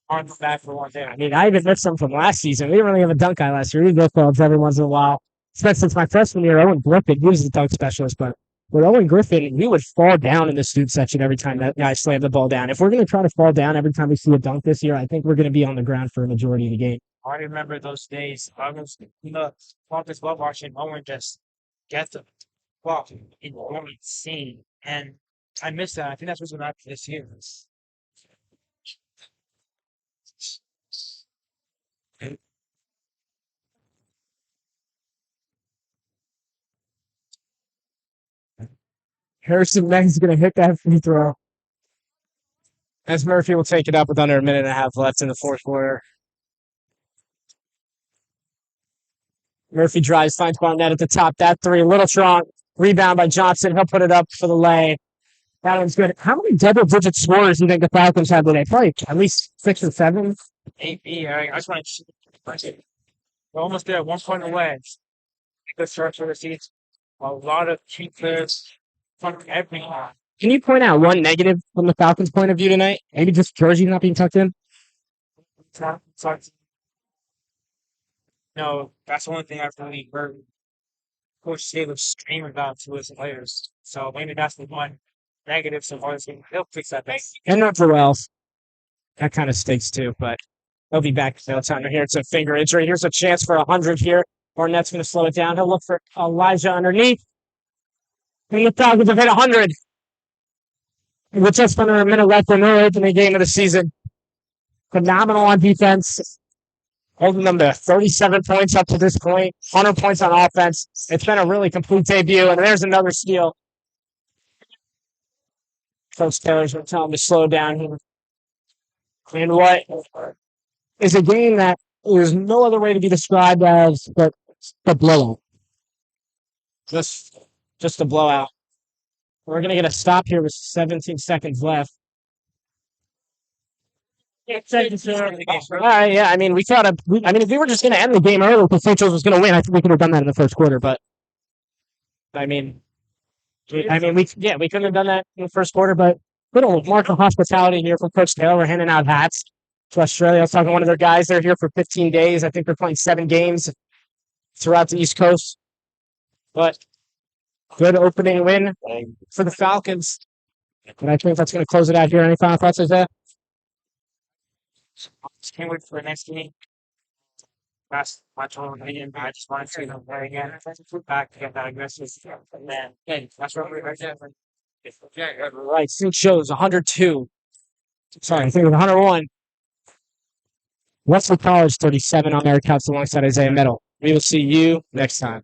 on the back for one there. I mean, I even missed some from last season. We didn't really have a dunk guy last year. We go clubs every once in a while. Especially since my freshman year, Owen Griffin, he was the dunk specialist. But with Owen Griffin, we would fall down in the student section every time that guy slammed the ball down. If we're going to try to fall down every time we see a dunk this year, I think we're going to be on the ground for a majority of the game. I remember those days. I was in the Falcons well watching Owen just get the ball in one scene. And I missed that. I think that's what's going to happen this year. Harrison May's going to hit that free throw. As Murphy will take it up with under a minute and a half left in the fourth quarter. Murphy drives, finds Barnett at the top. That three, a little strong. Rebound by Johnson. He'll put it up for the lay. That one's good. How many double-digit scorers do you think the Falcons had today? Probably at least 6 or 7. 8 I just want to. We're almost there, 1 point away. Good start for the season. A lot of key players from everywhere. Can you point out one negative from the Falcons' point of view tonight? Maybe just Jersey not being tucked in? No, that's the only thing I've really heard Coach Taylor scream about to his players. So maybe that's the one negative. So he'll fix that. And not Joel. That kind of stinks too, but he'll be back no time here. It's a finger injury. Here's a chance for 100 here. Barnett's going to slow it down. He'll look for Elijah underneath. And the Falcons have hit 100. With just under a minute left in their opening game of the season. Phenomenal on defense. Holding them to 37 points up to this point. 100 points on offense. It's been a really complete debut. And there's another steal. Coach Taylor's going to tell him to slow down here. And what is a game that there's no other way to be described as but the blowout. Just a blowout. We're going to get a stop here with 17 seconds left. All right, yeah. I mean, if we were just going to end the game early because St. Joe's was going to win, I think we could have done that in the first quarter. But we couldn't have done that in the first quarter. But little mark of hospitality here from Coach Taylor. We're handing out hats to Australia. I was talking to one of their guys. They're here for 15 days. I think they're playing 7 games throughout the East Coast. But good opening win for the Falcons. And I think that's going to close it out here. Any final thoughts, Isaiah? Just can't wait for the next game. Last much more opinion, but I just wanted to play again. Back to get that aggressive. And then, that's what we're right there. Right, St. Joe's 102. Sorry, I think it was 101. Wesley College 37 on their accounts alongside Isaiah Metal. We will see you next time.